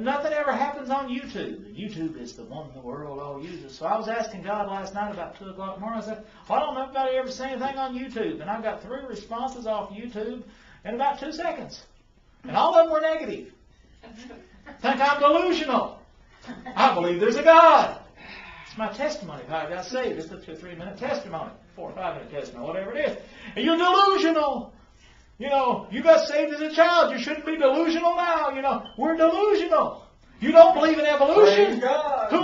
Nothing ever happens on YouTube. YouTube is the one the world all uses. So I was asking God last night about 2 o'clock in the morning. I said, well, I don't know if anybody ever seen anything on YouTube. And I got 3 responses off YouTube in about 2 seconds. And all of them were negative. Think I'm delusional. I believe there's a God. It's my testimony of how I got saved. It's a 2 or 3 minute testimony. 4 or 5 minute testimony, whatever it is. And you're delusional. You know, you got saved as a child. You shouldn't be delusional now. You know, we're delusional. You don't believe in evolution? Who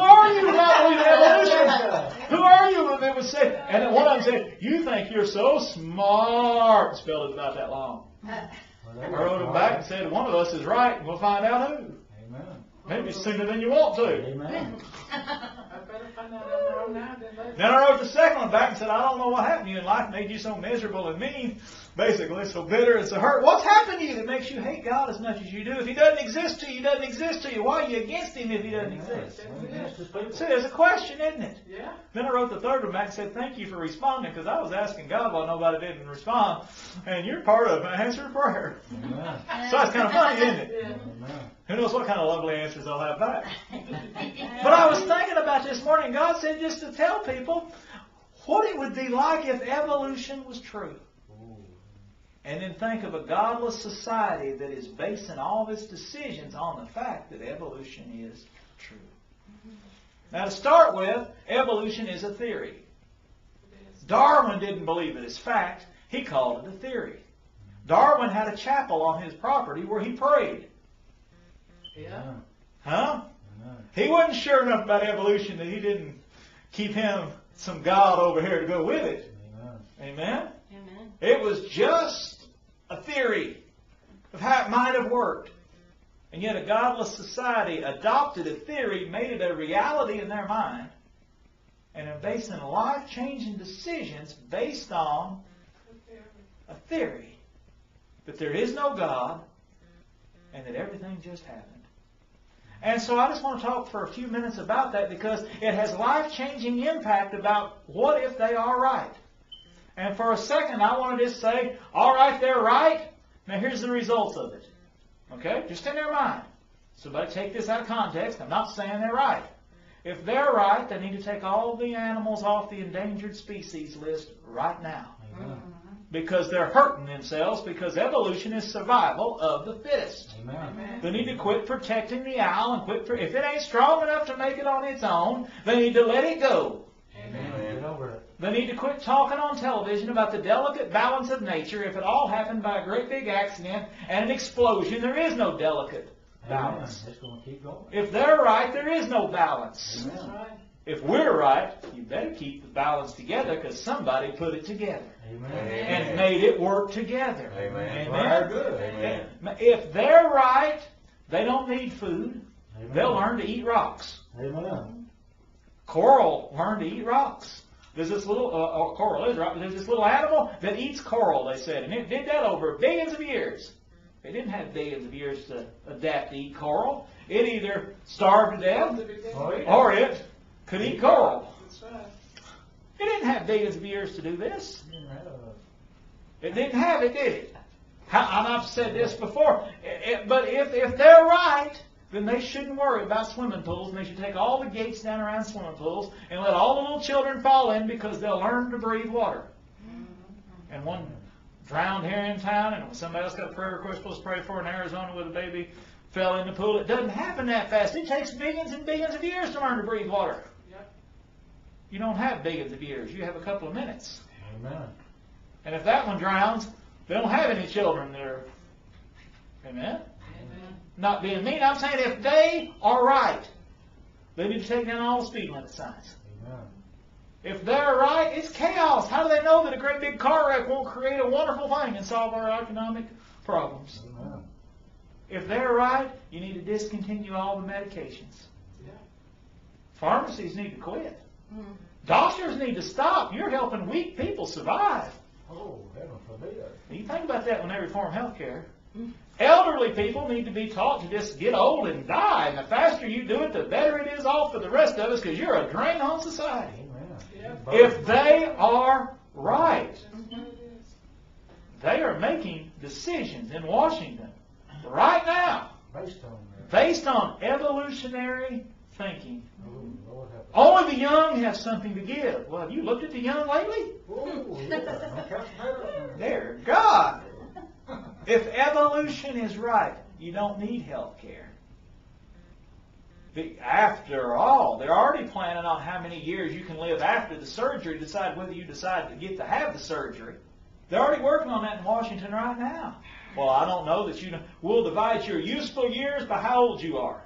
are you to not believe in evolution? Who are you? And they would say, and then one of them said, you think you're so smart. Spelled it about that long. I wrote him back and said, one of us is right, and we'll find out who. Amen. Maybe sooner than you want to. Amen. I better find out I'm wrong now than later. Then I wrote the second one back and said, I don't know what happened to you in life made you so miserable and mean, basically, so bitter and so hurt. What's happened to you that makes you hate God as much as you do? If He doesn't exist to you, He doesn't exist to you. Why are you against Him if He doesn't exist? See, there's a question, isn't it? Yeah. Then I wrote the third one back and said, thank you for responding, because I was asking God why nobody didn't respond. And you're part of my answered prayer. Amen. So it's kind of funny, isn't it? Yeah. Amen. Who knows what kind of lovely answers I'll have back. But I was thinking about this morning, God said just to tell people what it would be like if evolution was true. And then think of a godless society that is basing all of its decisions on the fact that evolution is true. Now to start with, evolution is a theory. Darwin didn't believe it as fact. He called it a theory. Darwin had a chapel on his property where he prayed. Yeah. Huh? Amen. He wasn't sure enough about evolution that he didn't keep him some God over here to go with it. Amen. Amen? Amen. It was just a theory of how it might have worked. And yet a godless society adopted a theory, made it a reality in their mind, and are basing life-changing decisions based on a theory that there is no God and that everything just happened. And so I just want to talk for a few minutes about that because it has life-changing impact about what if they are right. And for a second, I want to just say, all right, they're right. Now here's the results of it. Okay? Just in their mind. Somebody take this out of context. I'm not saying they're right. If they're right, they need to take all the animals off the endangered species list right now. Amen. Because they're hurting themselves because evolution is survival of the fittest. Amen. They need to quit protecting the owl and if it ain't strong enough to make it on its own, they need to let it go. Amen. Get over it. They need to quit talking on television about the delicate balance of nature. If it all happened by a great big accident and an explosion, there is no delicate balance. Amen. It's going to keep going. If they're right, there is no balance. Amen. That's right. If we're right, you better keep the balance together because somebody put it together Amen. and made it work together. Amen. Amen. Good. Amen. If they're right, they don't need food. Amen. They'll learn to eat rocks. Amen. Coral learned to eat rocks. There's this little coral is right. There's this little animal that eats coral. They said, and it did that over billions of years. It didn't have billions of years to adapt to eat coral. It either starved to death or it could eat coral. That's right. It didn't have billions of years to do this. It didn't have it, did it? And I've said this before. But if they're right, then they shouldn't worry about swimming pools. And they should take all the gates down around swimming pools and let all the little children fall in because they'll learn to breathe water. And one drowned here in town, and somebody else got a prayer request supposed to pray for in Arizona with a baby fell in the pool. It doesn't happen that fast. It takes billions and billions of years to learn to breathe water. Yep. You don't have billions of years. You have a couple of minutes. Amen. And if that one drowns, they don't have any children there. Amen? Amen. Not being mean, I'm saying if they are right, they need to take down all the speed limit signs. Amen. If they're right, it's chaos. How do they know that a great big car wreck won't create a wonderful thing and solve our economic problems? Amen. If they're right, you need to discontinue all the medications. Yeah. Pharmacies need to quit. Doctors need to stop. You're helping weak people survive. Oh, heaven forbid. You think about that when they reform health care. Elderly people need to be taught to just get old and die. And the faster you do it, the better it is off for the rest of us because you're a drain on society. Amen. Yeah. If they are right, That's what it is. they are making decisions in Washington right now Based on evolutionary thinking. Oh, Lord have mercy. Only the young have something to give. Well, have you looked at the young lately? Oh, yeah. No calculator. Dear God. If evolution is right, you don't need health care. After all, they're already planning on how many years you can live after the surgery to decide whether you decide to get to have the surgery. They're already working on that in Washington right now. Well, I don't know that you know. We'll divide your useful years by how old you are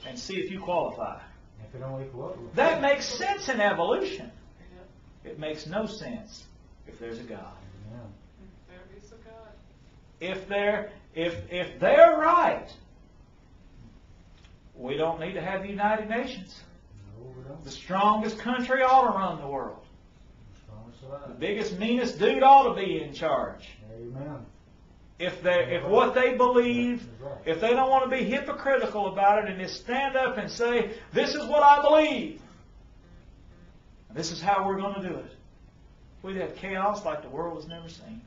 and see if you qualify. If it don't equal up, That makes sense in evolution. It makes no sense if there's a God. Yeah. There is a God. If they're right, we don't need to have the United Nations. No, we don't. The strongest country ought to run the world. Strongest The alive. biggest, meanest dude ought to be in charge. Amen. If what they believe, That's right. if they don't want to be hypocritical about it and just stand up and say, this is what I believe, this is how we're going to do it, we'd have chaos like the world has never seen.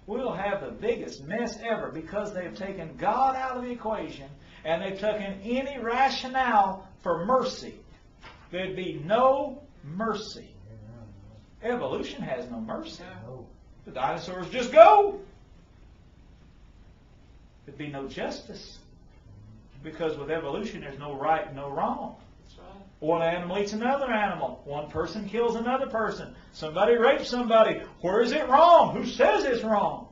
We'll have the biggest mess ever because they've taken God out of the equation and they've taken any rationale for mercy. There'd be no mercy. Amen. Evolution has no mercy. No. The dinosaurs just go. There'd be no justice. Because with evolution, there's no right and no wrong. That's right. One animal eats another animal. One person kills another person. Somebody rapes somebody. Where is it wrong? Who says it's wrong?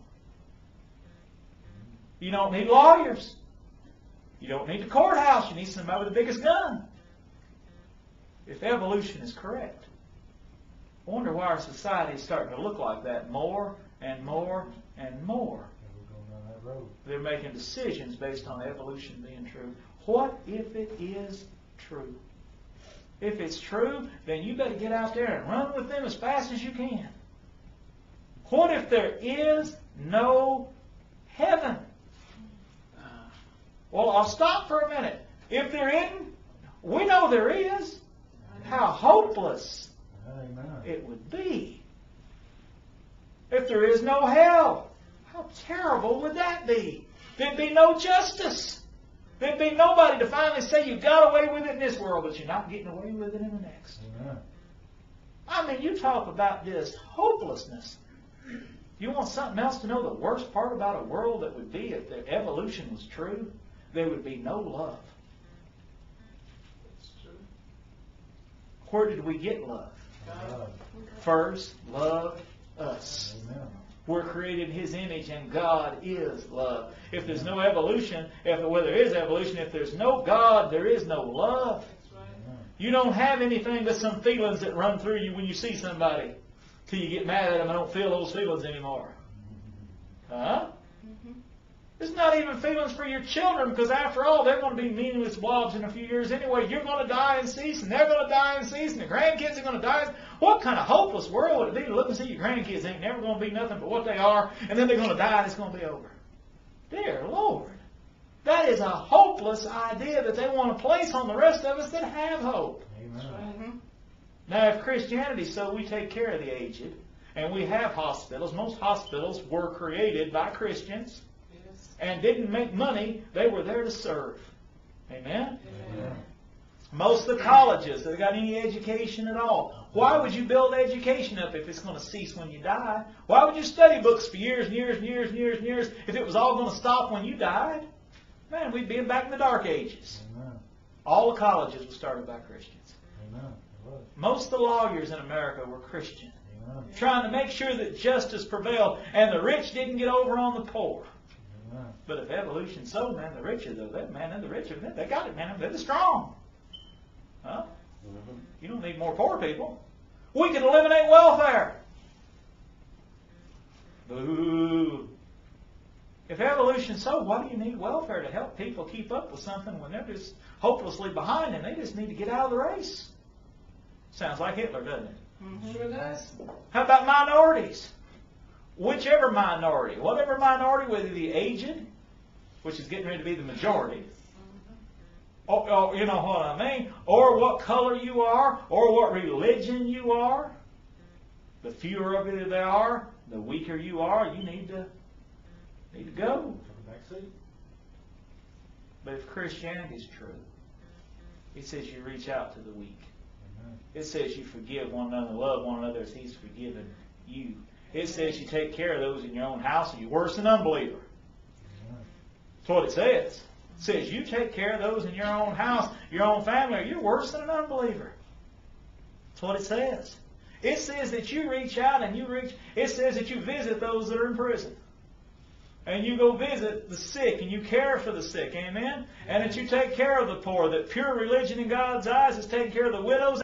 You don't need lawyers. You don't need the courthouse. You need somebody with the biggest gun. If evolution is correct. I wonder why our society is starting to look like that more and more and more. And we're going down that road. They're making decisions based on evolution being true. What if it is true? If it's true, then you better get out there and run with them as fast as you can. What if there is no heaven? Well, I'll stop for a minute. If there isn't, we know there is. How hopeless Amen. it would be. If there is no hell, how terrible would that be? There'd be no justice. There'd be nobody to finally say you got away with it in this world, but you're not getting away with it in the next. Amen. I mean, you talk about this hopelessness. You want something else to know the worst part about a world that would be if the evolution was true? There would be no love. That's true. Where did we get love? God. First, love us. Amen. We're created in His image, and God is love. If there's no evolution, well, there is evolution. If there's no God, there is no love. That's right. Amen. You don't have anything but some feelings that run through you when you see somebody, till you get mad at them and don't feel those feelings anymore. Huh? It's not even feelings for your children, because after all, they're going to be meaningless blobs in a few years anyway. You're going to die and cease, and they're going to die and cease, and the grandkids are going to die. What kind of hopeless world would it be to look and see your grandkids ain't never going to be nothing but what they are, and then they're going to die and it's going to be over? Dear Lord, that is a hopeless idea that they want to place on the rest of us that have hope. Amen. Now, if Christianity's so, we take care of the aged, and we have hospitals. Most hospitals were created by Christians Yes. and didn't make money. They were there to serve. Amen? Amen. Most of the colleges that got any education at all. Why would you build education up if it's going to cease when you die? Why would you study books for years and years and years and years and years if it was all going to stop when you died? Man, we'd be back in the dark ages. Amen. All the colleges were started by Christians. Amen. It was. Most of the lawyers in America were Christian, Amen. trying to make sure that justice prevailed and the rich didn't get over on the poor. Amen. But if evolution's so, man, the richer, though, the richer, they got it, man. They're the strong. Huh? You don't need more poor people. We can eliminate welfare. Boo. If evolution's so, why do you need welfare to help people keep up with something when they're just hopelessly behind and they just need to get out of the race? Sounds like Hitler, doesn't it? Sure does. How about minorities? Whichever minority, whatever minority, whether the aged, which is getting ready to be the majority, or, you know what I mean, or what color you are, or what religion you are, the fewer of you there are, the weaker you are, you need to go. Take a back seat. But if Christianity is true, it says you reach out to the weak. Amen. It says you forgive one another, love one another as He's forgiven you. It says you take care of those in your own house, or you're worse than an unbeliever. Amen. That's what it says. It says you take care of those in your own house, your own family, or you're worse than an unbeliever. That's what it says. It says that you reach out and it says that you visit those that are in prison. And you go visit the sick and you care for the sick. Amen? And that you take care of the poor. That pure religion in God's eyes is taking care of the widows